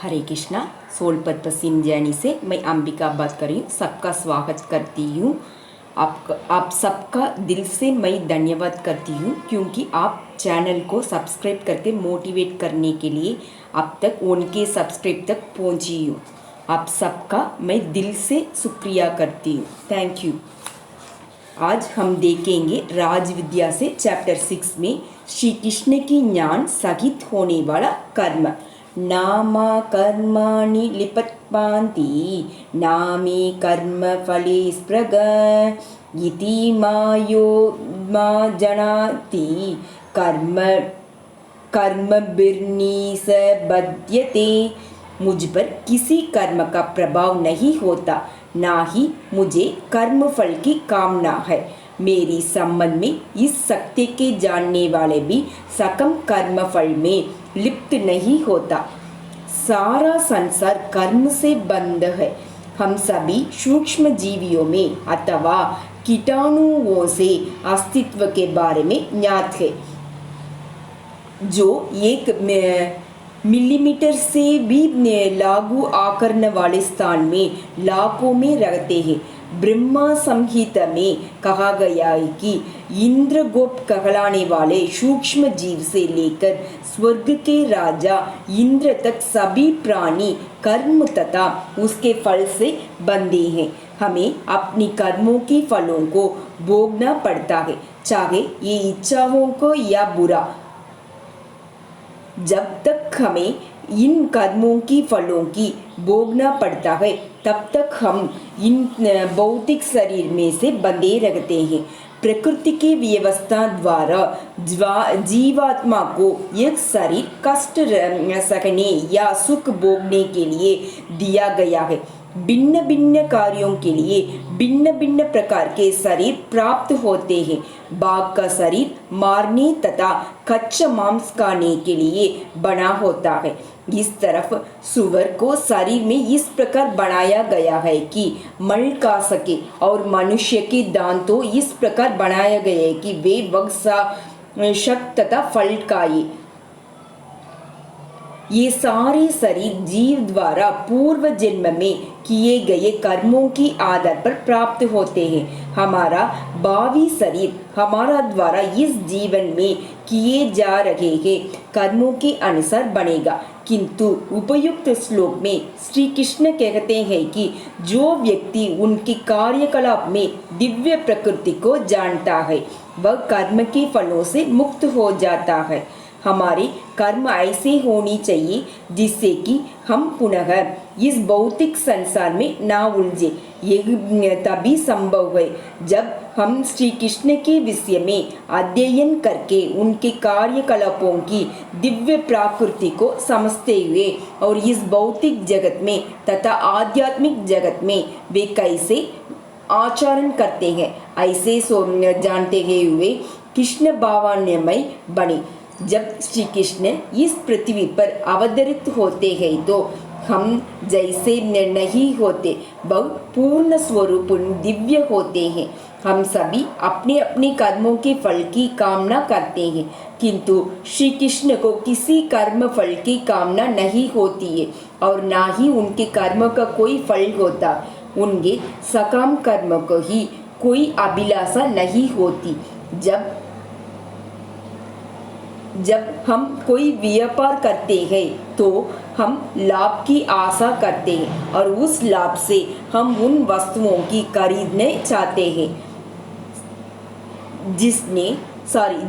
Hare Krishna. Soul purpose in journey से मैं अंबिका बात कर रही हूँ। सबका स्वागत करती हूँ। आप सबका दिल से मैं धन्यवाद करती हूँ क्योंकि आप चैनल को सब्सक्राइब करके मोटिवेट करने के लिए अब तक उनके सब्सक्राइब तक पहुँची हूँ। आप सबका मैं दिल से शुक्रिया करती हूँ। Thank you. आज हम देखेंगे राज विद्या से चैप्टर 6 में श्री कृष्ण की ज्ञान सहित होने वाला कर्म। नामा कर्माणि लिपत्पान्ति नामे कर्म फले स्पृग इति मायो मा जनाति कर्म कर्मभिर्निस बध्यते। मुझ पर किसी कर्म का प्रभाव नहीं होता, ना ही मुझे कर्म फल की कामना है। मेरी संबंध में इस सत्य के जानने वाले भी सकम कर्म फल में लिप्त नहीं होता। सारा संसार कर्म से बंध है। हम सभी सूक्ष्म जीवियों में अथवा कीटाणुओं से अस्तित्व के बारे में ज्ञात है, जो एक मिलीमीटर से भी लागू आकरण वाले स्थान में लाखों में रहते हैं। ब्रह्मा संहिता में कहा गया है कि इंद्र गोप कहलाने वाले सूक्ष्म जीव से लेकर स्वर्ग के राजा इंद्र तक सभी प्राणी कर्म तथा उसके फल से बंधे हैं। हमें अपनी कर्मों के फलों को भोगना पड़ता है, चाहे ये इच्छाओं को या बुरा। जब तक हमें इन कर्मों की फलों की भोगना पड़ता है, तब तक हम इन भौतिक शरीर में से बंधे रहते हैं। प्रकृति की व्यवस्था द्वारा जीवात्मा को एक शरीर कष्ट सहने या सुख भोगने के लिए दिया गया है। भिन्न भिन्न कार्यों के लिए भिन्न भिन्न प्रकार के शरीर प्राप्त होते हैं। बाघ का शरीर मारने तथा कच्चा मांस खाने के लिए बना होता है। इस तरफ सुअर को शरीर में इस प्रकार बनाया गया है कि मल खा सके, और मनुष्य के दांतों इस प्रकार बनाया गया है कि वे वक्सा शक्त तथा फल खाए। ये सारे शरीर जीव द्वारा पूर्व जन्म में किए गए कर्मों के आधार पर प्राप्त होते हैं। हमारा भावी शरीर हमारा द्वारा इस जीवन में किए जा रहे हैं कर्मों के अनुसार बनेगा। किंतु उपयुक्त श्लोक में श्री कृष्ण कहते हैं कि जो व्यक्ति उनके कार्यकलाप में दिव्य प्रकृति को जानता है, वह कर्म के फलों से मुक्त हो जाता है। हमारे कर्म ऐसे होनी चाहिए जिससे कि हम पुनः इस भौतिक संसार में ना उलझे। यह तभी संभव है जब हम श्री कृष्ण के विषय में अध्ययन करके उनके कार्यकलापों की दिव्य प्रकृति को समझते हुए और इस भौतिक जगत में तथा आध्यात्मिक जगत में वे कैसे आचरण करते हैं, ऐसे जानते हुए कृष्ण भावान्वयमय बने। जब श्री कृष्ण इस पृथ्वी पर अवतरित होते हैं तो हम जैसे नहीं होते, वह पूर्ण स्वरूप दिव्य होते हैं। हम सभी अपने अपने कर्मों के फल की कामना करते हैं, किंतु श्री कृष्ण को किसी कर्म फल की कामना नहीं होती है और ना ही उनके कर्म का कोई फल होता। उनके सकाम कर्म को ही कोई अभिलाषा नहीं होती। जब हम कोई व्यापार करते हैं तो हम लाभ की आशा करते हैं और उस लाभ से हम उन वस्तुओं की खरीदने चाहते हैं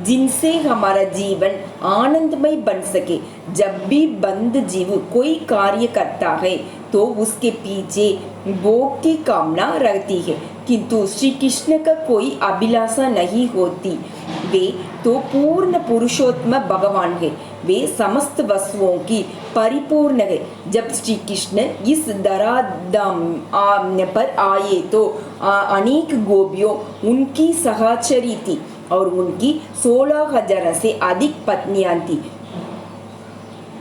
जिनसे हमारा जीवन आनंदमय बन सके। जब भी बंद जीव कोई कार्य करता है तो उसके पीछे भोग की कामना रहती है, किंतु श्री कृष्ण का कोई अभिलाषा नहीं होती। वे तो पूर्ण पुरुषोत्तम भगवान है। वे समस्त वस्तुओं की परिपूर्ण है। जब श्री कृष्ण इस धराधाम पर आए तो अनेक गोपियों उनकी सहचरी थी और उनकी 16,000 से अधिक पत्नियां थी।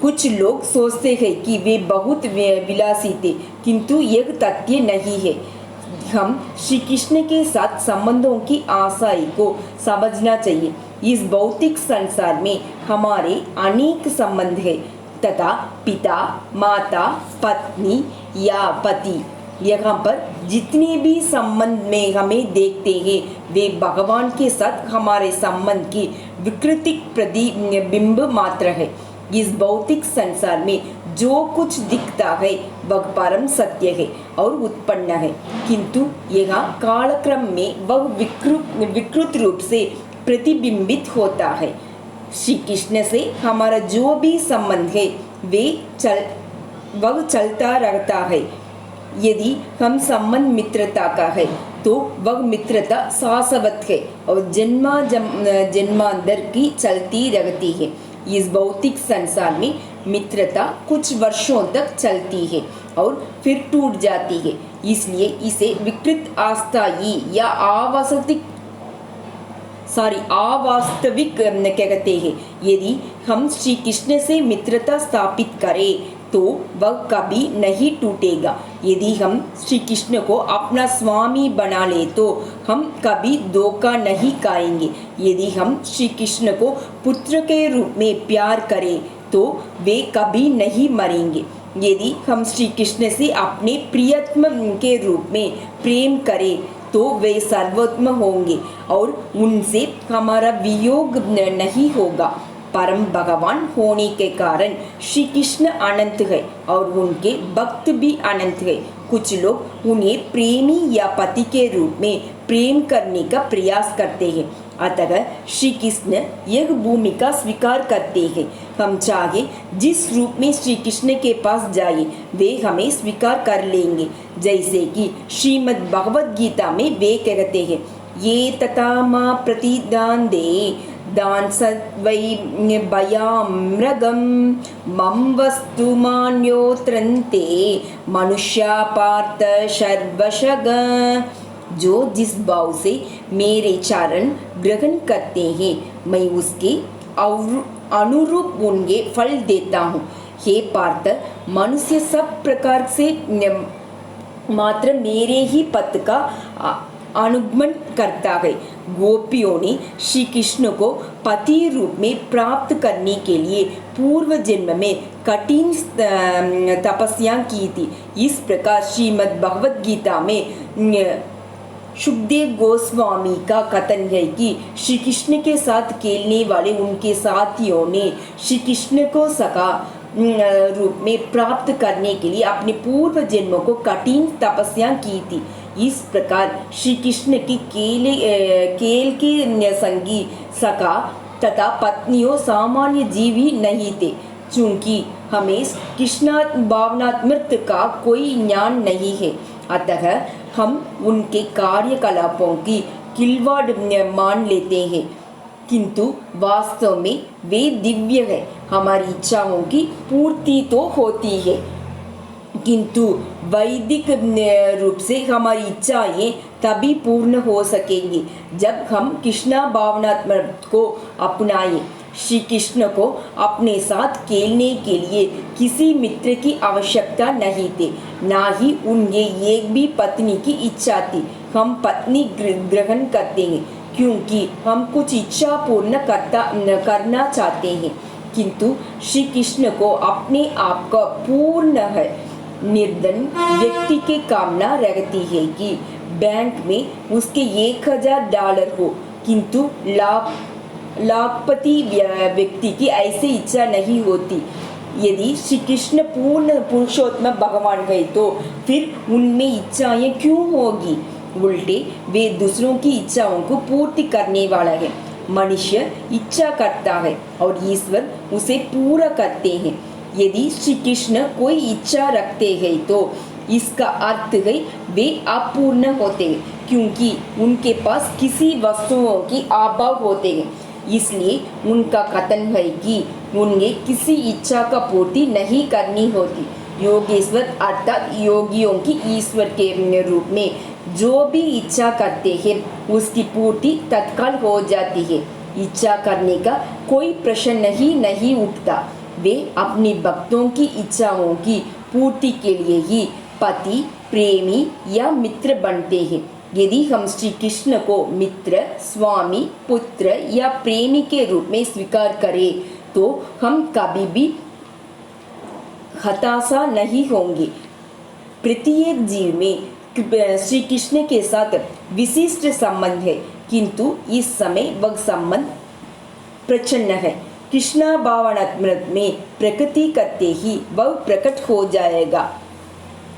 कुछ लोग सोचते हैं कि वे बहुत विलासी थे, किंतु यह तथ्य नहीं है। हम श्री कृष्ण के साथ संबंधों की आशाई को समझना चाहिए। इस भौतिक संसार में हमारे अनेक संबंध हैं, तथा पिता, माता, पत्नी या पति, यहाँ पर जितने भी संबंध में हमें देखते हैं वे भगवान के साथ हमारे संबंध की विकृतिक प्रतिबिंब मात्र है। इस भौतिक संसार में जो कुछ दिखता है वह परम सत्य है और उत्पन्न है, किंतु यह कालक्रम में वह विकृत रूप से प्रतिबिंबित होता है। श्री कृष्ण से हमारा जो भी संबंध है वह चलता रहता है। यदि हम संबंध मित्रता का है तो वह मित्रता शाश्वत है और जन्मांतर की चलती रहती है। इस भौतिक संसार में मित्रता कुछ वर्षों तक चलती है और फिर टूट जाती है, इसलिए इसे विकृत अस्थायी या अवास्तविक कहते हैं। यदि हम श्री कृष्ण से मित्रता स्थापित करें तो वह कभी नहीं टूटेगा। यदि हम श्री कृष्ण को अपना स्वामी बना ले तो हम कभी धोखा नहीं खाएंगे। यदि हम श्री कृष्ण को पुत्र के रूप में प्यार करें तो वे कभी नहीं मरेंगे। यदि हम श्री कृष्ण से अपने प्रियतम के रूप में प्रेम करें तो वे सर्वोत्तम होंगे और उनसे हमारा वियोग नहीं होगा। परम भगवान होने के कारण श्री कृष्ण अनंत है और उनके भक्त भी अनंत है। कुछ लोग उन्हें प्रेमी या पति के रूप में प्रेम करने का प्रयास करते हैं, अतः श्री कृष्ण यह भूमिका स्वीकार करते हैं। हम चाहे जिस रूप में श्री कृष्ण के पास जाए वे हमें स्वीकार कर लेंगे। जैसे कि श्रीमद् भगवद गीता में वे कहते हैं, ये तथा मा प्रतिदान दे दान सद्वै भयामृगम मम वस्तु मान्योत्रन्ते मनुष्या पार्थ सर्वशग। जो जिस भाव से मेरे चरण ग्रहण करते हैं मैं उसके अनुरूप उनके फल देता हूँ। हे पार्थ, मनुष्य सब प्रकार से मात्र मेरे ही पद का अनुगमन करता है। गोपियों ने श्री कृष्ण को पति रूप में प्राप्त करने के लिए पूर्व जन्म में कठिन तपस्या की थी। इस प्रकार श्रीमद् भगवद गीता में सुखदेव गोस्वामी का कथन है कि श्री कृष्ण के साथ खेलने वाले उनके साथियों ने श्री कृष्ण को सखा रूप में प्राप्त करने के लिए अपने पूर्व जन्मों को कठिन तपस्या की थी। इस प्रकार श्री कृष्ण की केल के संगी सखा तथा पत्नियों सामान्य जीव ही नहीं थे। चूंकि हमें कृष्ण भावनात्मक का कोई ज्ञान नहीं है, अतः हम उनके कार्यकलापों की खिलवाड़ मान लेते हैं, किंतु वास्तव में वे दिव्य है। हमारी इच्छाओं की पूर्ति तो होती है, किंतु वैदिक रूप से हमारी इच्छाएं तभी पूर्ण हो सकेंगी जब हम कृष्ण भावनात्मक को अपनाएं। श्री कृष्ण को अपने साथ खेलने के लिए किसी मित्र की आवश्यकता नहीं थी, ना ही उन्हें एक भी पत्नी की इच्छा थी। हम पत्नी ग्रहण करते हैं क्योंकि हम कुछ इच्छा पूर्ण करना चाहते हैं, किंतु श्री कृष्ण को अपने आप का पूर्ण है। निर्धन व्यक्ति की कामना रहती है कि बैंक में उसके $1000 हो, किंतु लाखपति व्यक्ति की ऐसी इच्छा नहीं होती। यदि श्री कृष्ण पूर्ण पुरुषोत्तम भगवान है तो फिर उनमें इच्छाएं क्यों होगी? उल्टे वे दूसरों की इच्छाओं को पूर्ति करने वाला है। मनुष्य इच्छा करता है और ईश्वर उसे पूरा करते हैं। यदि श्री कृष्ण कोई इच्छा रखते हैं तो इसका अर्थ है वे अपूर्ण होते हैं, क्योंकि उनके पास किसी वस्तुओं की अभाव होते हैं। इसलिए उनका कथन है कि उन्हें किसी इच्छा का पूर्ति नहीं करनी होती। योगेश्वर अर्थात योगियों की ईश्वर के रूप में जो भी इच्छा करते हैं उसकी पूर्ति तत्काल हो जाती है। इच्छा करने का कोई प्रश्न ही नहीं उठता। वे अपनी भक्तों की इच्छाओं की पूर्ति के लिए ही पति, प्रेमी या मित्र बनते हैं। यदि हम श्री कृष्ण को मित्र, स्वामी, पुत्र या प्रेमी के रूप में स्वीकार करें तो हम कभी भी हताशा नहीं होंगे। प्रत्येक जीव में श्री कृष्ण के साथ विशिष्ट संबंध है, किंतु इस समय वह संबंध प्रच्छन्न है। कृष्णा भावनात्मक में प्रकृति करते ही वह प्रकट हो जाएगा।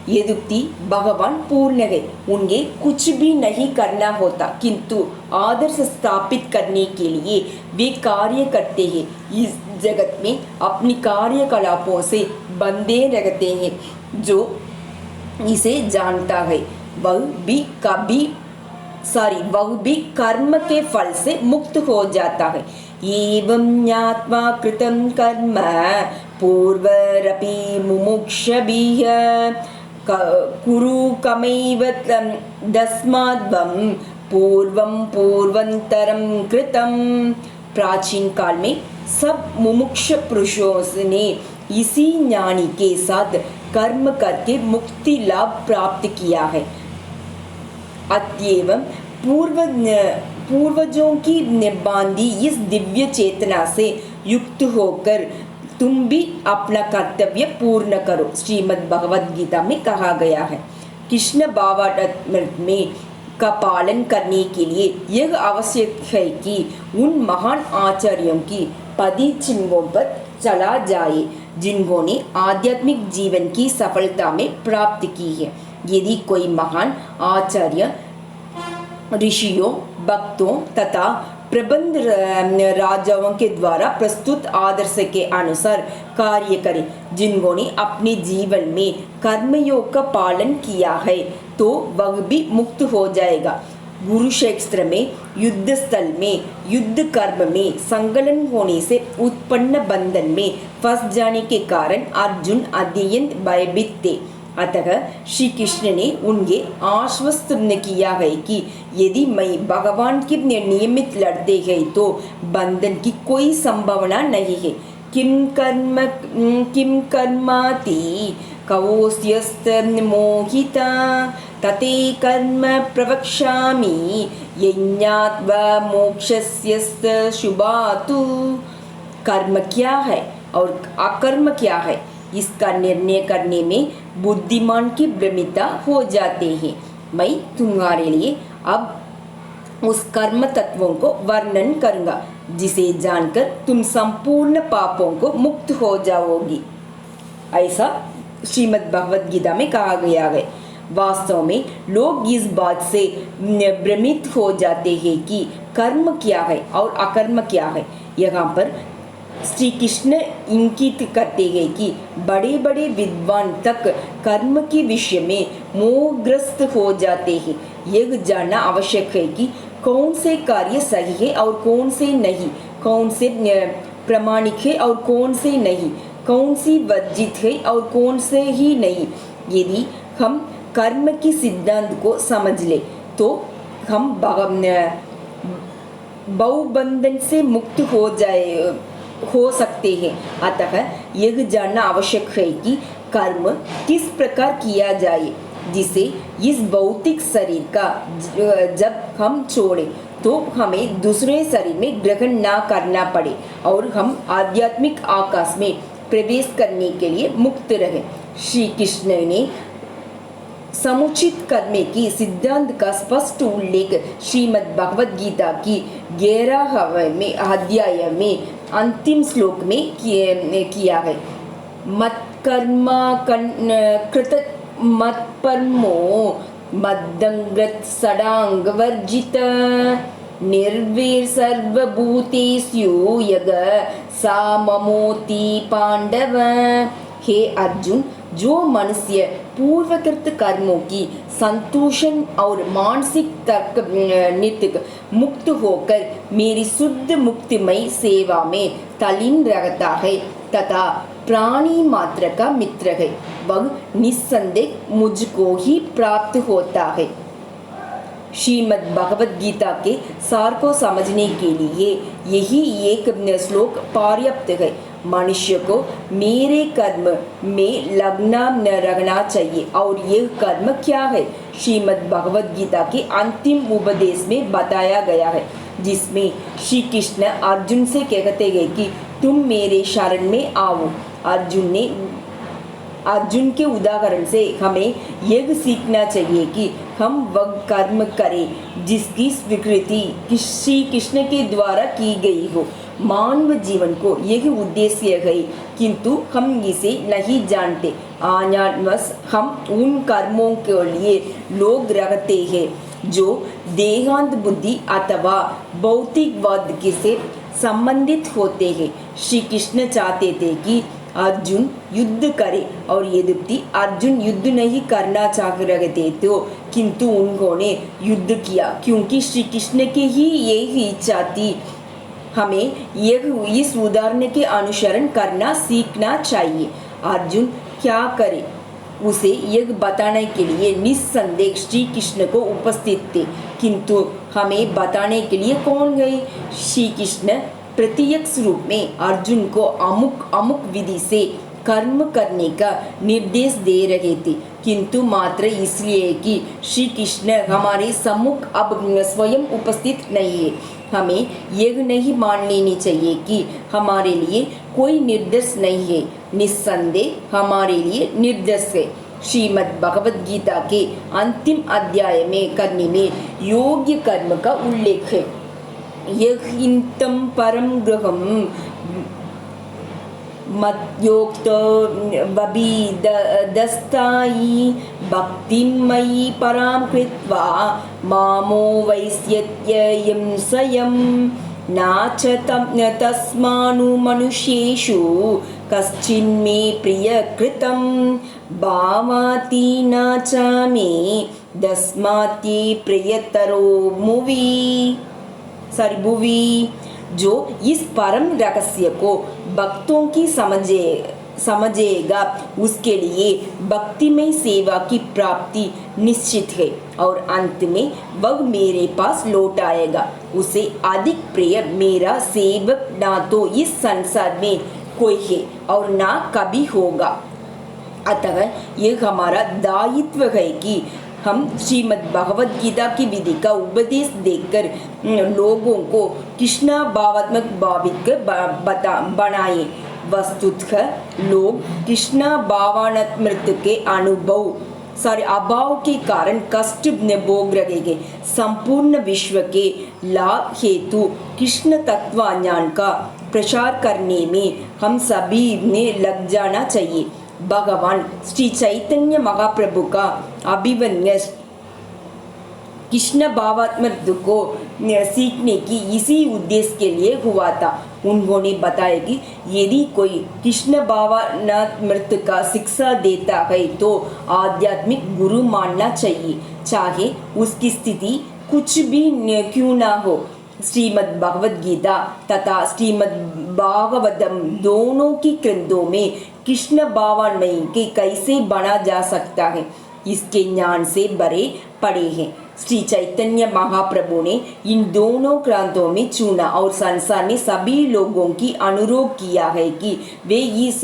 यद्यपि भगवान पूर्ण है, उन्हें कुछ भी नहीं करना होता, किंतु आदर्श स्थापित करने के लिए वे कार्य करते हैं। इस जगत में अपनी कार्यकलापों से बंधे रहते हैं। जो इसे जानता है वह भी कर्म के फल से मुक्त हो जाता है। एवं ज्ञात्वा कृतं कर्म पूर्वरपि मुमुक्षभिः कुरु कमैव तस्माद्वं पूर्वं पूर्वंतरं कृतं। प्राचीन काल में सब मुमुक्ष पुरुषों ने इसी ज्ञानी के साथ कर्म करके मुक्ति लाभ प्राप्त किया है। अतएव पूर्वजों की बांधी इस दिव्य चेतना से युक्त होकर तुम भी अपना कर्तव्य पूर्ण करो। श्रीमद् भगवद गीता में कहा गया है। कृष्ण भावामृत में का पालन करने के लिए यह आवश्यक है कि उन महान आचार्यों की पदी चिन्हों पर चला जाए जिन्होंने आध्यात्मिक जीवन की सफलता में प्राप्त की है। यदि कोई महान आचार्य ऋषियों, भक्तों तथा प्रबंध राजाओं के द्वारा प्रस्तुत आदर्श के अनुसार कार्य करे, जिन्होंने अपने जीवन में कर्मयोग का पालन किया है, तो वह भी मुक्त हो जाएगा। कुरुक्षेत्र में युद्ध स्थल में युद्ध कर्म में संकलन होने से उत्पन्न बंधन में फंस जाने के कारण अर्जुन अत्यंत भयभीत थे। अतः श्री कृष्ण ने उन्हें आश्वस्त किया है कि यदि मैं भगवान के नियमित लड़ते हैं तो बंधन की कोई संभावना नहीं है। किम कर्माति कवोस्यस्त मोहिता तते कर्म प्रवक्ष्यामि यज्ञात्वा मोक्षस्यस्त शुभातु। कर्म क्या है और अकर्म क्या है, इसका निर्णय करने में बुद्धिमान की भ्रमिता हो जाते हैं। मैं तुम्हारे लिए अब उस कर्म तत्वों को वर्णन करूंगा, जिसे जानकर तुम संपूर्ण पापों को मुक्त हो जाओगी। ऐसा श्रीमद् भगवद गीता में कहा गया है। वास्तव में लोग इस बात से भ्रमित हो जाते हैं कि कर्म क्या है और अकर्म क्या है। यहाँ पर श्री कृष्ण इंगित करते हैं कि बड़े बड़े विद्वान तक कर्म के विषय में मोहग्रस्त हो जाते हैं। यह जानना आवश्यक है कि कौन से कार्य सही है और कौन से नहीं, कौन से प्रामाणिक है और कौन से नहीं, कौन सी वर्जित है और कौन से ही नहीं। यदि हम कर्म की सिद्धांत को समझ ले तो हम बहुबंधन से मुक्त हो सकते हैं। अतः यह जानना आवश्यक है कि कर्म किस प्रकार किया जाए जिसे इस भौतिक शरीर का जब हम छोड़ें तो हमें दूसरे शरीर में ग्रहण ना करना पड़े और हम आध्यात्मिक आकाश में प्रवेश करने के लिए मुक्त रहे। श्री कृष्ण ने समुचित कर्म की सिद्धांत का स्पष्ट उल्लेख श्रीमद् भगवद गीता की 11वें अध्याय में अंतिम श्लोक में किया है। मत्कर्मा कृत मत्परमो मद्दंगत सडांग वर्जित निर्वीर सर्वभूतेषु यग साममोति पांडव। हे अर्जुन, जो मनुष्य पूर्वकृत कर्मों की संतोषण और मानसिक तर्क नित्य मुक्त होकर मेरी शुद्ध मुक्तिमय सेवा में तल्लीन रहता है तथा प्राणी मात्र का मित्र है, वह निस्संदेह मुझको ही प्राप्त होता है। श्रीमद् भगवद गीता के सार को समझने के लिए यही एक श्लोक पर्याप्त है। मनुष्य को मेरे कर्म में लगना न रहना चाहिए। और यह कर्म क्या है, श्रीमद् भगवद गीता के अंतिम उपदेश में बताया गया है, जिसमें श्री कृष्ण अर्जुन से कहते हैं कि तुम मेरे शरण में आओ। अर्जुन ने अर्जुन के उदाहरण से हमें यह सीखना चाहिए कि हम वह कर्म करें जिसकी स्वीकृति श्री कृष्ण के द्वारा की गई हो। मानव जीवन को यही उद्देश्य है, किंतु हम इसे नहीं जानते। अज्ञानवश हम उन कर्मों के लिए लोग रखते हैं जो देहांत बुद्धि अथवा भौतिकवाद से संबंधित होते हैं। श्री कृष्ण चाहते थे कि अर्जुन युद्ध करे, और यद्यपि अर्जुन युद्ध नहीं करना चाह रहे थे तो किंतु उन्होंने युद्ध किया, क्योंकि श्री कृष्ण की ही यही इच्छा थी। हमें यह इस उदाहरण के अनुसरण करना सीखना चाहिए। अर्जुन क्या करे उसे यह बताने के लिए निस्संदेह श्री कृष्ण को उपस्थित थे, किंतु हमें बताने के लिए कौन गए? श्री कृष्ण प्रत्यक्ष रूप में अर्जुन को अमुक अमुक विधि से कर्म करने का निर्देश दे रहे थे, किंतु मात्र इसलिए कि श्री कृष्ण हमारे सम्मुख अब स्वयं उपस्थित नहीं है। हमें यह नहीं मान लेनी चाहिए कि हमारे लिए कोई निर्देश नहीं है। निस्संदेह हमारे लिए निर्देश है। श्रीमद् भगवद गीता के अंतिम अध्याय में करने में योग्य कर्म का उल्लेख है। यहिंतं परम गृहं मद्योक्त वभिदस्तायि भक्तिं मयि परां कृत्वा मामो वैस्यत्ययं स्वयं नाच तस्मानु मनुष्येषु कश्चिन्मे प्रियकृतं भावाति नाचामे दस्मात्ये प्रियतरो भुवि। जो इस परम रहस्य को भक्तों की समझेगा उसके लिए भक्तिमय सेवा की प्राप्ति निश्चित है, और अंत में वह मेरे पास लौट आएगा। उसे अधिक प्रिय मेरा सेवक ना तो इस संसार में कोई है और ना कभी होगा। अतः यह हमारा दायित्व है कि हम श्रीमद् भगवद गीता की विधि का उपदेश देकर लोगों को कृष्णा भावात्मक भावित बनाए। वस्तुतः लोग कृष्णा भावात्मक के अभाव के कारण कष्ट भोग रहे हैं। संपूर्ण विश्व के लाभ हेतु कृष्ण तत्वज्ञान का प्रचार करने में हम सभी ने लग जाना चाहिए। भगवान श्री चैतन्य महाप्रभु का अभिमन्यु कृष्ण भावात्मक को सीखने की इसी उद्देश्य के लिए हुआ था। उन्होंने बताया कि यदि कोई कृष्ण भावात्मक का शिक्षा देता है तो आध्यात्मिक गुरु मानना चाहिए, चाहे उसकी स्थिति कुछ भी क्यों ना हो। श्रीमद् भगवद गीता तथा श्रीमद् भागवतम दोनों की ग्रंथों में कृष्ण भावान्मयी के कैसे बना जा सकता है इसके ज्ञान से भरे पड़े हैं। श्री चैतन्य महाप्रभु ने इन दोनों ग्रंथों में चुना और संसार में सभी लोगों की अनुरोध किया है कि वे इस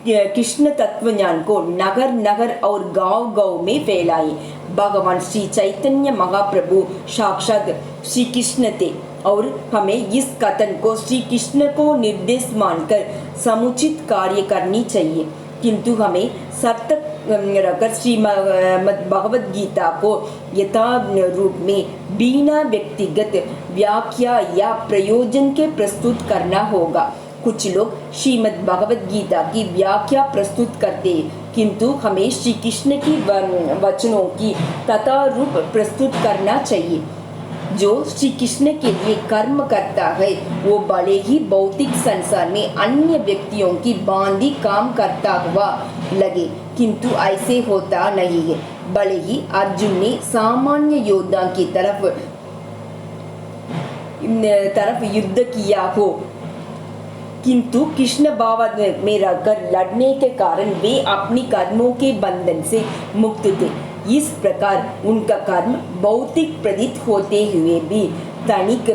कृष्ण तत्व ज्ञान को नगर नगर और गांव गांव में फैलाएं। भगवान श्री चैतन्य महाप्रभु साक्षात श्री कृष्ण थे और हमें इस कथन को श्री कृष्ण को निर्देश मानकर समुचित कार्य करनी चाहिए, किंतु हमें सत्य रखकर श्रीमद् भगवद गीता को यथा रूप में बिना व्यक्तिगत व्याख्या या प्रयोजन के प्रस्तुत करना होगा। कुछ लोग श्रीमद् भगवद गीता की व्याख्या प्रस्तुत करते हैं, किंतु हमें श्री कृष्ण की वचनों की तथा रूप प्रस्तुत करना चाहिए। जो श्री कृष्ण के लिए कर्म करता है वो भले ही भौतिक संसार में अन्य व्यक्तियों की बांधी काम करता हुआ लगे, किंतु ऐसे होता नहीं है। भले ही अर्जुन ने सामान्य योद्धा की तरफ युद्ध किया हो, किंतु कृष्ण भावात्मक में रहकर लड़ने के कारण वे अपनी कर्मों के बंधन से मुक्त थे। इस प्रकार उनका कर्म भौतिक प्रतीत होते हुए भी तनिक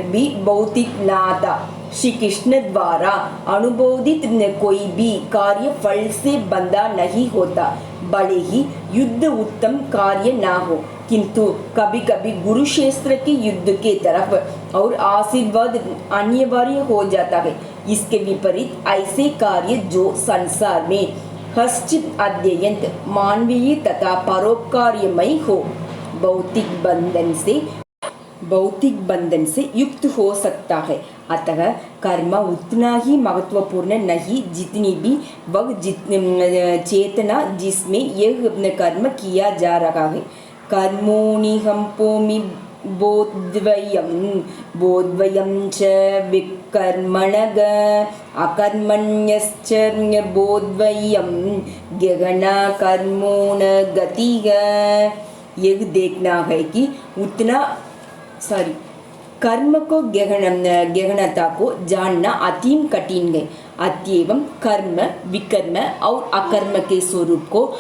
भी भौतिक ना था। श्री कृष्ण द्वारा अनुबोधित कोई भी कार्य फल से बंधा नहीं होता, भले ही युद्ध उत्तम कार्य ना हो, किंतु कभी कभी कुरुक्षेत्र के युद्ध के तरफ और आशीर्वाद अनिवार्य हो जाता है। इसके विपरीत ऐसे कार्य जो संसार में हश्चित अध्ययन मानवीय तथा परोपकार्यमय हो, भौतिक बंधन से युक्त हो सकता है। अतः कर्म उतना ही महत्वपूर्ण नहीं जितनी भी वह चेतना जिसमें यह कर्म किया जा रहा है। कर्मोनिहं पोमि बोधवयं च विकर्मणः अकर्मण्यश्च बोधवयं गहना कर्मोण गतिः। यह देखना है कि कर्म को गहनता को जानना अतीम कठिन है। अतएव कर्म विकर्म और अकर्म के स्वरूप को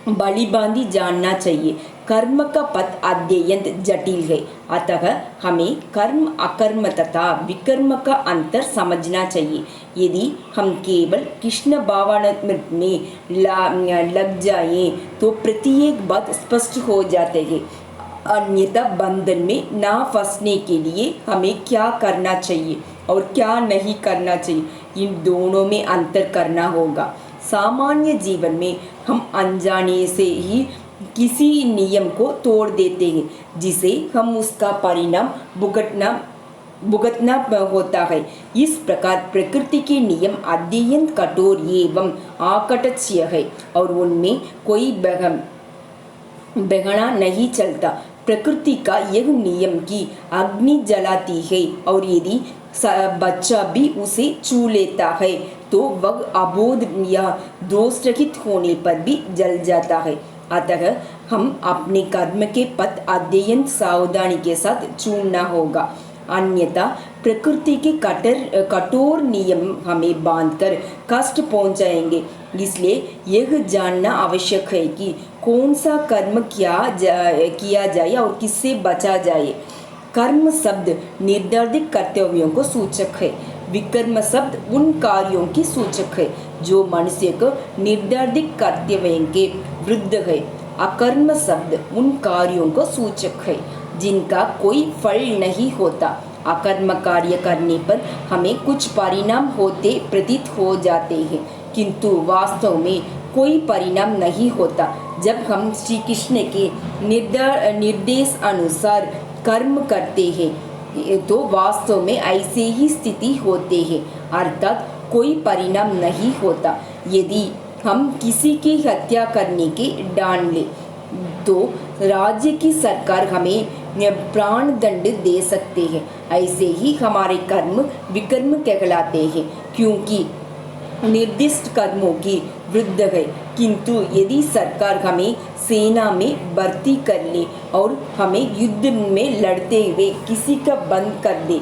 बलिबांधी जानना चाहिए। कर्म का पथ अत्यंत जटिल है, अतः हमें कर्म अकर्म तथा विकर्म का अंतर समझना चाहिए। यदि हम केवल कृष्ण भावात्मक में लग जाएं तो प्रत्येक बात स्पष्ट हो जाते हैं। अन्यथा बंधन में ना फंसने के लिए हमें क्या करना चाहिए और क्या नहीं करना चाहिए, इन दोनों में अंतर करना होगा। सामान्य जीवन में हम अनजाने से ही किसी नियम को तोड़ देते हैं, जिसे हम उसका परिणाम भुगतना होता है। इस प्रकार प्रकृति के नियम अत्यंत कठोर एवं आकटच्य है और उनमें कोई बहना नहीं चलता। प्रकृति का यह नियम की अग्नि जलाती है और यदि बच्चा भी उसे छू लेता है तो वह अबोध या दोष रहित होने पर भी जल जाता है। अतः हम अपने कर्म के पथ अत्यंत सावधानी के साथ चुनना होगा, अन्यथा प्रकृति के कठोर नियम हमें बांधकर कष्ट पहुंचाएंगे। इसलिए यह जानना आवश्यक है कि कौन सा कर्म किया जाए और किससे बचा जाए। कर्म शब्द निर्धारित कर्तव्यों को सूचक है, विकर्म शब्द उन कार्यों की सूचक है जो मनुष्य को निर्धारित कर्तव्यों के विरुद्ध है। अकर्म शब्द उन कार्यों को सूचक है जिनका कोई फल नहीं होता। अकर्म कार्य करने पर हमें कुछ परिणाम होते प्रतीत हो जाते हैं, किंतु वास्तव में कोई परिणाम नहीं होता। जब हम श्री कृष्ण के निर्देश अनुसार कर्म करते हैं तो वास्तव में ऐसे ही स्थिति होते हैं, अर्थात कोई परिणाम नहीं होता। यदि हम किसी की हत्या करने के डांड ले तो राज्य की सरकार हमें प्राण दंड दे सकते हैं। ऐसे ही हमारे कर्म विकर्म कहलाते हैं, क्योंकि निर्दिष्ट कर्मों की विरुद्ध है। किंतु यदि सरकार हमें सेना में भर्ती कर ले और हमें युद्ध में लड़ते हुए किसी का बंद कर दे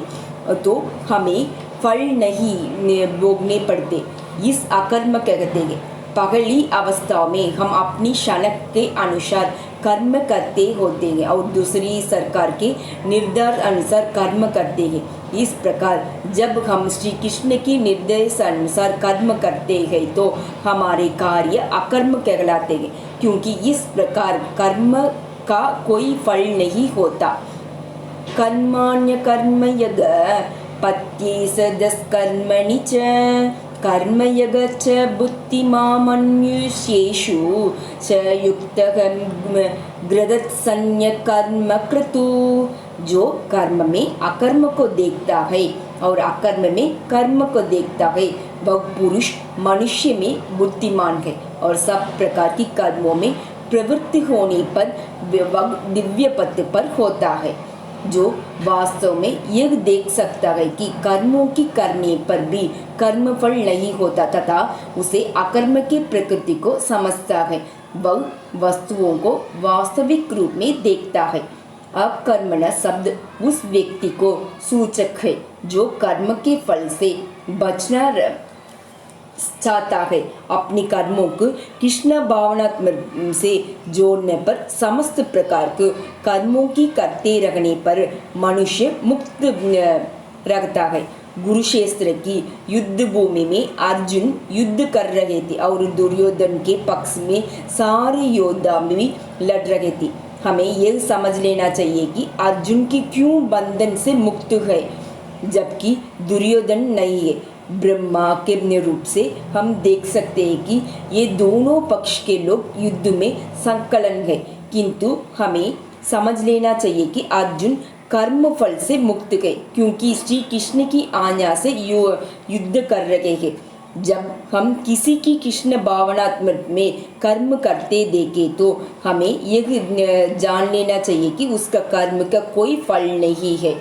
तो हमें फल नहीं भोगने पड़ते। इस अकर्म कहते हैं। पहली अवस्था में हम अपनी क्षणक के अनुसार कर्म करते होते हैं और दूसरी सरकार के निर्धार अनुसार कर्म करते हैं। इस प्रकार जब हम श्री कृष्ण के निर्देश अनुसार कर्म करते हैं तो हमारे कार्य अकर्म कहलाते हैं, क्योंकि इस प्रकार कर्म का कोई फल नहीं होता। कर्माण्य कर्म यग पत्ये सदस्कर्मणि च कर्म यग च बुद्धिमामन्युष्येषु च युक्तः ग्रदत्सन्य कर्म क्रतु। जो कर्म में अकर्म को देखता है और अकर्म में कर्म को देखता है वह पुरुष मनुष्य में बुद्धिमान है और सब प्रकार की कर्मों में प्रवृत्ति होने पर वह दिव्य पथ पर होता है। जो वास्तव में यह देख सकता है कि कर्मों की करने पर भी कर्म फल नहीं होता तथा उसे अकर्म की प्रकृति को समझता है, वह वस्तुओं को वास्तविक रूप में देखता है। अकर्मण शब्द उस व्यक्ति को सूचक है जो कर्म के फल से बचना चाहता है। अपने कर्मों को कृष्ण भावनात्मक से जोड़ने पर समस्त प्रकार के कर्मों की करते रहने पर मनुष्य मुक्त रखता है। कुरुक्षेत्र की युद्ध भूमि में अर्जुन युद्ध कर रहे थे और दुर्योधन के पक्ष में सारे योद्धा भी लड़ रहे थे। हमें यह समझ लेना चाहिए कि अर्जुन की क्यों बंधन से मुक्त है जबकि दुर्योधन नहीं है। ब्रह्मा के रूप से हम देख सकते हैं कि ये दोनों पक्ष के लोग युद्ध में संकलन है, किंतु हमें समझ लेना चाहिए कि अर्जुन कर्म फल से मुक्त है, क्योंकि श्री कृष्ण की आज्ञा से युद्ध कर रहे हैं। जब हम किसी की कृष्ण भावनात्मक में कर्म करते देखे तो हमें यह जान लेना चाहिए कि उसका कर्म का कोई फल नहीं है।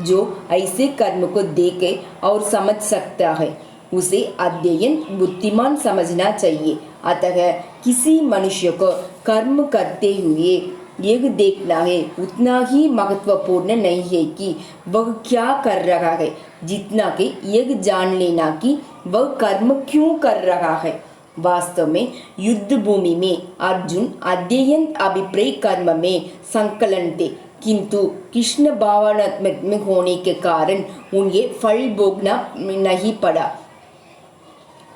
जो ऐसे कर्म को देखे और समझ सकता है उसे अध्ययन बुद्धिमान समझना चाहिए। अतः किसी मनुष्य को कर्म करते हुए यह देखना है उतना ही महत्वपूर्ण नहीं है कि वह क्या कर रहा है, जितना कि यह जान लेना कि वह कर्म क्यों कर रहा है। वास्तव में युद्ध भूमि में अर्जुन अध्ययन अभिप्राय कर्म में संकलन थे, किंतु कृष्ण भावनात्मक में होने के कारण उन्हें फल भोगना नहीं पड़ा।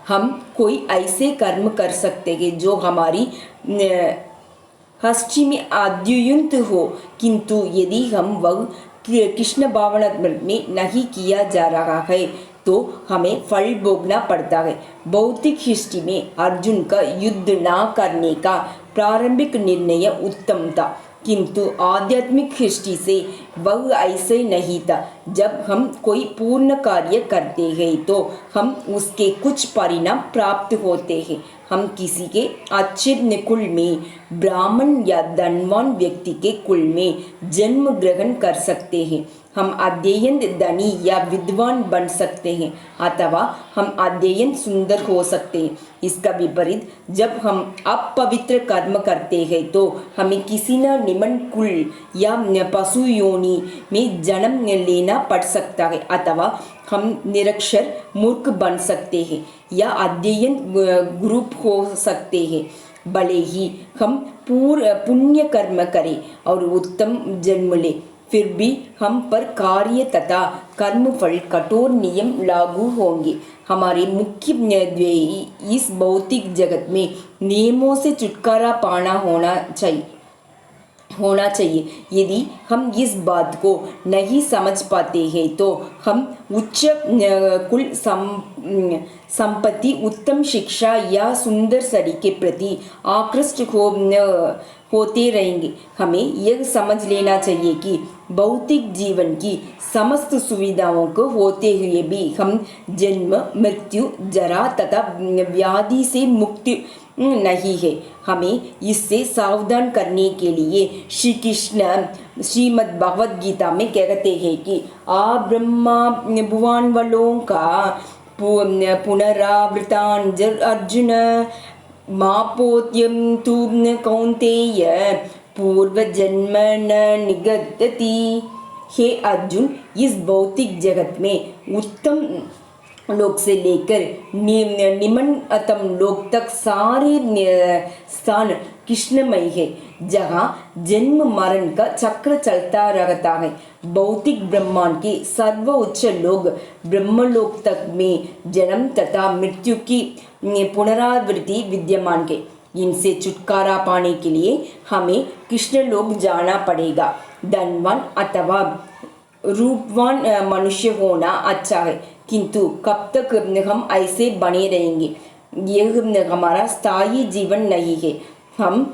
हम कोई ऐसे कर्म कर सकते हैं जो हमारी हस्ती में अद्युयंत हो, किंतु यदि हम वह कृष्ण भावनात्मक में नहीं किया जा रहा है तो हमें फल भोगना पड़ता है। भौतिक हिस्ट्री में अर्जुन का युद्ध न करने का प्रारंभिक निर्णय उत्तम था, किंतु आध्यात्मिक हिस्ट्री से वह ऐसे नहीं था। जब हम कोई पूर्ण कार्य करते हैं तो हम उसके कुछ परिणाम प्राप्त होते हैं। हम किसी के अच्छे कुल में, ब्राह्मण या धनवान व्यक्ति के कुल में जन्म ग्रहण कर सकते हैं। हम अध्ययन धनी या विद्वान बन सकते हैं, अथवा हम अध्ययन सुंदर हो सकते हैं। इसका विपरीत जब हम अपवित्र कर्म करते हैं तो हमें किसी न निम्न कुल या पशु योनि में जन्म लेना पड़ सकता है, अथवा हम निरक्षर मूर्ख बन सकते हैं या अध्ययन ग्रुप हो सकते हैं। भले ही हम पुण्य कर्म करें और उत्तम जन्म ले, फिर भी हम पर कार्य तथा कर्म फल कठोर नियम लागू होंगे। हमारे मुख्य ध्येय इस भौतिक जगत में नियमों से छुटकारा पाना होना चाहिए। यदि हम इस बात को नहीं समझ पाते हैं तो हम उच्च कुल संपत्ति, उत्तम शिक्षा या सुंदर शरीर के प्रति आकृष्ट होते रहेंगे। हमें यह समझ लेना चाहिए कि भौतिक जीवन की समस्त सुविधाओं को होते हुए भी हम जन्म, मृत्यु, जरा तथा व्याधि से मुक्ति नहीं है। हमें इससे सावधान करने के लिए श्री कृष्ण श्रीमद् भगवद गीता में कहते हैं कि आ ब्रह्मा भुवन वलोका पुनरावृतान अर्जुन मापोत्यम तु कौन्तेय पूर्व जन्म न निगतति। हे अर्जुन, इस भौतिक जगत में उत्तम लोक से लेकर निम्नतम लोक तक सारे स्थान कृष्णमय है, जहाँ जन्म मरण का चक्र चलता रहता है। भौतिक ब्रह्मांड के सर्वोच्च लोग ब्रह्मलोक तक में जन्म तथा मृत्यु की पुनरावृत्ति विद्यमान है। इनसे छुटकारा पाने के लिए हमें कृष्ण लोक जाना पड़ेगा। धनवान अथवा रूपवान मनुष्य होना अच्छा है, किंतु कब तक हम ऐसे बने रहेंगे? यह हमारा स्थायी जीवन नहीं है। हम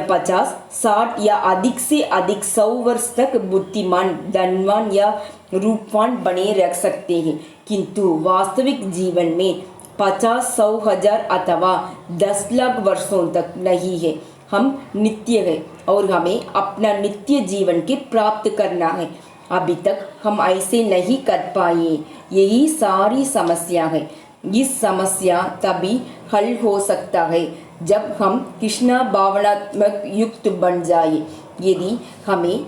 50, 60 या अधिक से अधिक 100 वर्ष तक बुद्धिमान, धनवान या रूपवान बने रह सकते हैं, किंतु वास्तविक जीवन में 50, 100, 1000 अथवा 10 लाख वर्षों तक नहीं है। हम नित्य है और हमें अपना नित्य जीवन के प्राप्त करना है। अभी तक हम ऐसे नहीं कर पाए, यही सारी समस्या है। इस समस्या तभी हल हो सकता है जब हम कृष्ण भावनात्मक युक्त बन जाए। यदि हमें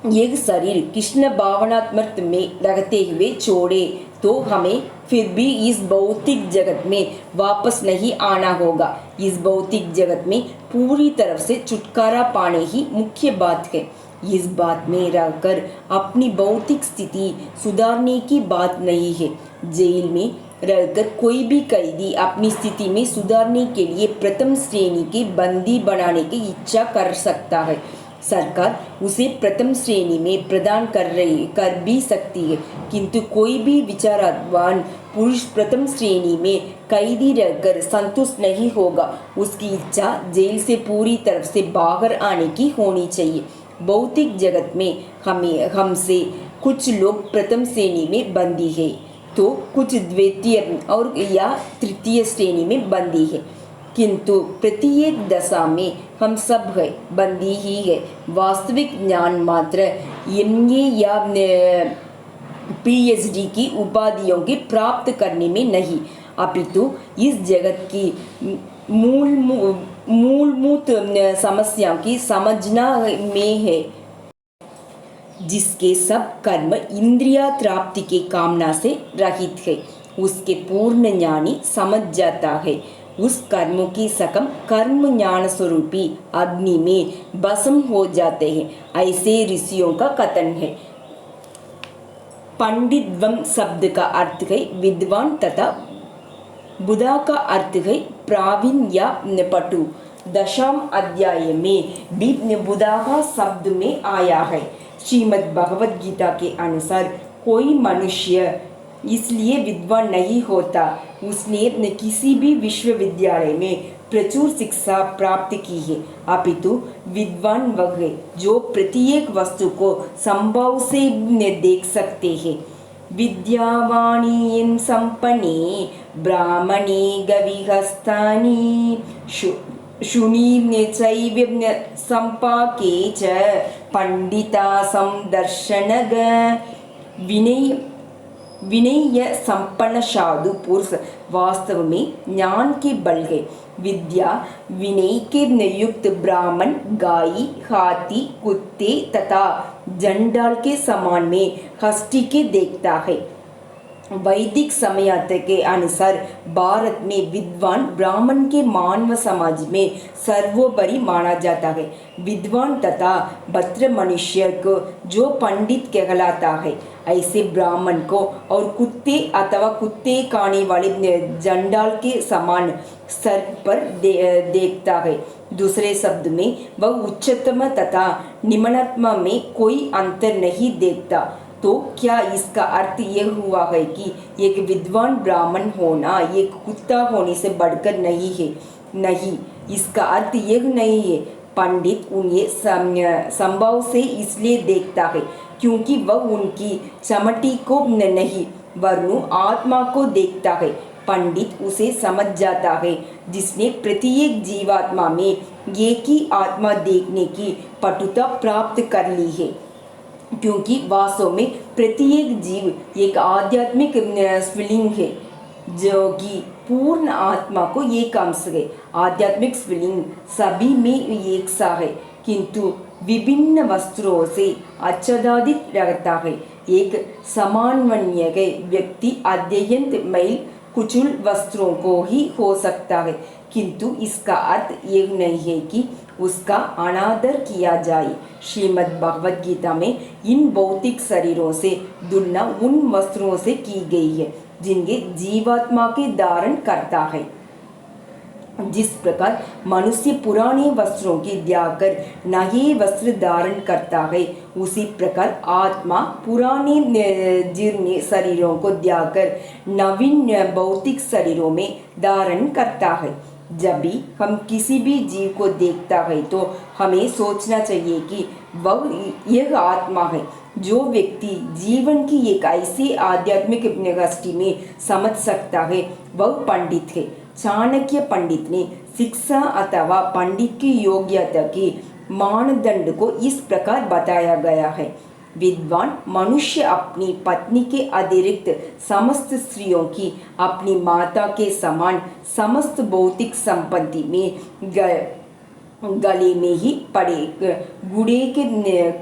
यह शरीर कृष्ण भावनात्मक में रहते हुए छोड़े तो हमें फिर भी इस भौतिक जगत में वापस नहीं आना होगा। इस भौतिक जगत में पूरी तरह से छुटकारा पाने ही मुख्य बात है। इस बात में रहकर अपनी भौतिक स्थिति सुधारने की बात नहीं है। जेल में रहकर कोई भी कैदी अपनी स्थिति में सुधारने के लिए प्रथम श्रेणी के बंदी बनाने की इच्छा कर सकता है। सरकार उसे प्रथम श्रेणी में प्रदान कर भी सकती है, किंतु कोई भी विचारवान पुरुष प्रथम श्रेणी में कैदी रहकर संतुष्ट नहीं होगा। उसकी इच्छा जेल से पूरी तरह से बाहर आने की होनी चाहिए। भौतिक जगत में हमसे कुछ लोग प्रथम श्रेणी में बंदी है, तो कुछ द्वितीय और या तृतीय श्रेणी में बंदी है, किंतु प्रत्येक दशा में हम सब है बंदी ही है। वास्तविक ज्ञान मात्र एमए या पीएचडी की उपाधियों के प्राप्त करने में नहीं, अपितु इस जगत की मूलभूत समस्या की समझना में है, जिसके सब कर्म इंद्रिया तृप्ति के कामना से रहित है। उसके पूर्ण ज्ञानी समझ जाता है उस कर्मों की सकम कर्म ज्ञान स्वरूपी अग्नि में भस्म हो जाते हैं। ऐसे ऋषियों का कथन है। पंडितवम शब्द का अर्थ है विद्वान तथा बुधा का अर्थ है प्रावीण या पटु। दशम अध्याय में भी बुधा का शब्द में आया है। श्रीमद् भगवद गीता के अनुसार कोई मनुष्य इसलिए विद्वान नहीं होता उसने किसी भी विश्वविद्यालय में प्रचुर शिक्षा प्राप्त की है, अपितु विद्वान वह है जो प्रत्येक वस्तु को संभव से देख सकते हैं। विद्यावाणी संपन्ने ब्राह्मणे गविहस्तानि शुनि चैव संपाके च पंडिता समदर्शनग। विनय संपन्न साधु पुरुष वास्तव में ज्ञान के बल है। विद्या विनय के युक्त ब्राह्मण गाय, हाथी, कुत्ते तथा जंडाल के समान में हस्ती के देखता है। वैदिक समयात के अनुसार भारत में विद्वान ब्राह्मण के मानव समाज में सर्वोपरि माना जाता है। विद्वान तथा भद्र मनुष्य को जो पंडित कहलाता है, ऐसे ब्राह्मण को और कुत्ते अथवा कुत्ते खाने वाले जंडाल के समान सर पर देखता है। दूसरे शब्द में वह उच्चतम तथा निम्नतम में कोई अंतर नहीं देखता। तो क्या इसका अर्थ यह हुआ है कि एक विद्वान ब्राह्मण होना एक कुत्ता होने से बढ़कर नहीं है? नहीं, इसका अर्थ यह नहीं है। पंडित उन्हें संभव से इसलिए देखता है क्योंकि वह उनकी चमटी को नहीं वरनु आत्मा को देखता है। पंडित उसे समझ जाता है जिसने प्रत्येक जीवात्मा में एक ही आत्मा देखने की पटुता प्राप्त कर ली है, क्योंकि वास्तव में प्रत्येक जीव एक आध्यात्मिक स्फुलिंग है जो कि पूर्ण आत्मा को एक अंश है। आध्यात्मिक स्फुलिंग सभी में एक सा है, किंतु विभिन्न वस्त्रों से आच्छादित रहता है। एक सामान्य व्यक्ति अत्यंत मैल कुचल वस्त्रों को ही हो सकता है, किंतु इसका अर्थ यह नहीं है कि उसका अनादर किया जाए। श्रीमद् भगवद गीता में इन भौतिक शरीरों से तुलना उन वस्त्रों से की गई है जिनके जीवात्मा के धारण करता है। जिस प्रकार मनुष्य पुराने वस्त्रों के त्याग कर नए वस्त्र धारण करता है, उसी प्रकार आत्मा पुराने जीर्ण शरीरों को त्याग कर नवीन भौतिक शरीरों में धारण करता है। जब भी हम किसी भी जीव को देखता है तो हमें सोचना चाहिए कि वह यह आत्मा है। जो व्यक्ति जीवन की एक ऐसी आध्यात्मिक दृष्टि में समझ सकता है वह पंडित है। चाणक्य पंडित ने शिक्षा अथवा पंडित की योग्यता के मानदंड को इस प्रकार बताया गया है। विद्वान मनुष्य अपनी पत्नी के अतिरिक्त समस्त स्त्रियों की अपनी माता के समान समस्त भौतिक संपत्ति में गले में ही पड़े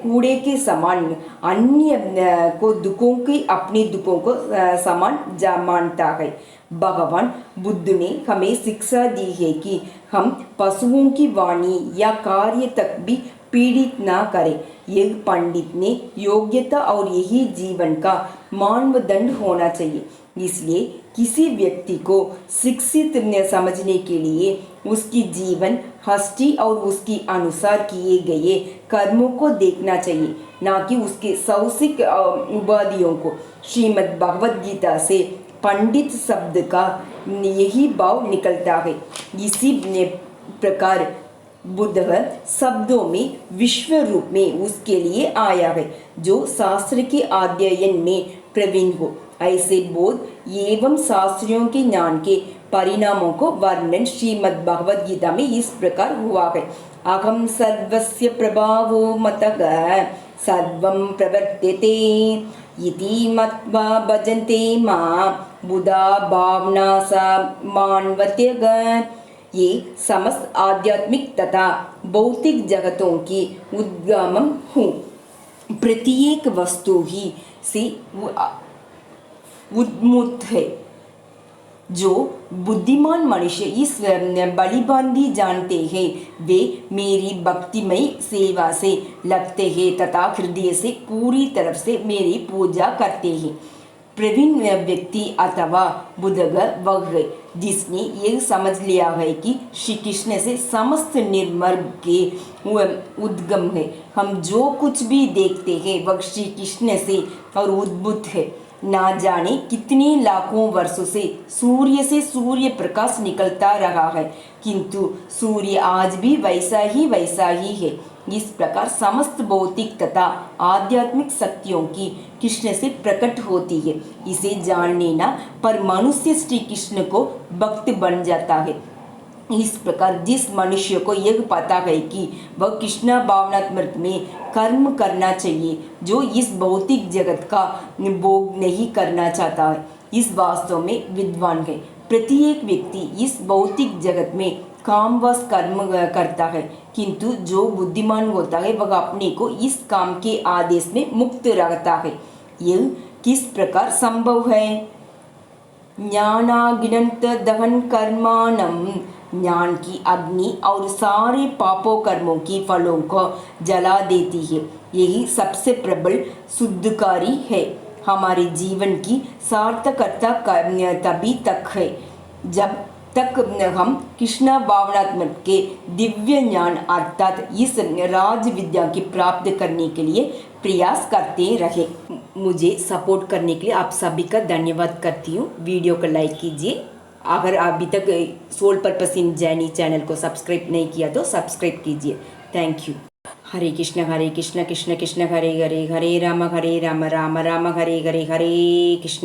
कूड़े के समान अन्य को दुखों के अपने दुखों को समान मानता है। भगवान बुद्ध ने हमें शिक्षा दी है कि हम पशुओं की वाणी या कार्य तक भी पीड़ित ना करें। यह पंडित ने योग्यता और यही जीवन का मानदंड होना चाहिए। इसलिए किसी व्यक्ति को शिक्षित समझने के लिए उसकी जीवन हस्ती और उसकी अनुसार किए गए कर्मों को देखना चाहिए, ना कि उसके शौसिक उपाधियों को। श्रीमद् भगवद गीता से पंडित शब्द का यही भाव निकलता है। इसी प्रकार बुद्ध शब्दों में विश्व रूप में उसके लिए आया है जो शास्त्र के अध्ययन में प्रवीण हो। ऐसे बोध एवं शास्त्रियों के ज्ञान के परिणामों को वर्णन श्रीमद् भगवद गीता में इस प्रकार हुआ है। अहम सर्वस्य प्रभावो मतः सर्वं प्रवर्त्यते इति मत्वा भजन्ते मां बुधा भावना सा मान्वत्यग। ये समस्त आध्यात्मिक तथा भौतिक जगतों की उद्गम हूँ। प्रत्येक वस्तु ही से उन्मुक्त है। जो बुद्धिमान मनुष्य इस बलिबांधी जानते हैं वे मेरी भक्तिमय सेवा से लगते हैं तथा हृदय से पूरी तरफ से मेरी पूजा करते हैं। प्रवीण व्यक्ति अथवा बुद्धग वह है जिसने यह समझ लिया है कि श्री कृष्ण से समस्त निर्मार्ग के उद्गम है। हम जो कुछ भी देखते हैं वह श्री कृष्ण से और उद्भूत है। ना जाने कितने लाखों वर्षों से सूर्य प्रकाश निकलता रहा है, किंतु सूर्य आज भी वैसा ही है। इस प्रकार समस्त भौतिक तथा आध्यात्मिक शक्तियों की कृष्ण से प्रकट होती है। इसे जान लेना पर मनुष्य श्री कृष्ण को भक्त बन जाता है। इस प्रकार जिस मनुष्य को यह पता है कि वह कृष्ण भावनात्मक में कर्म करना चाहिए, जो इस भौतिक जगत का भोग नहीं करना चाहता है, इस वास्तव में विद्वान है। प्रत्येक व्यक्ति इस भौतिक जगत में कामवश कर्म करता है, किंतु जो बुद्धिमान होता है वह अपने को इस काम के आदेश में मुक्त रखता है। यह किस प्रकार संभव है? ज्ञानाग्निंत दहन कर्माणम, ज्ञान की अग्नि और सारे पापों कर्मों की फलों को जला देती है। यही सबसे प्रबल शुद्धकारी है। हमारे जीवन की सार्थकता तभी तक है जब तक हम कृष्ण भावनात्मक के दिव्य ज्ञान अर्थात इस राज विद्या की प्राप्त करने के लिए प्रयास करते रहे। मुझे सपोर्ट करने के लिए आप सभी का धन्यवाद करती हूँ। वीडियो को लाइक कीजिए। अगर अभी तक soul purpose in journey channel को सब्सक्राइब नहीं किया तो सब्सक्राइब कीजिए। Thank you. हरे कृष्ण कृष्ण कृष्ण हरे हरे, हरे राम राम राम हरे हरे, हरे कृष्ण।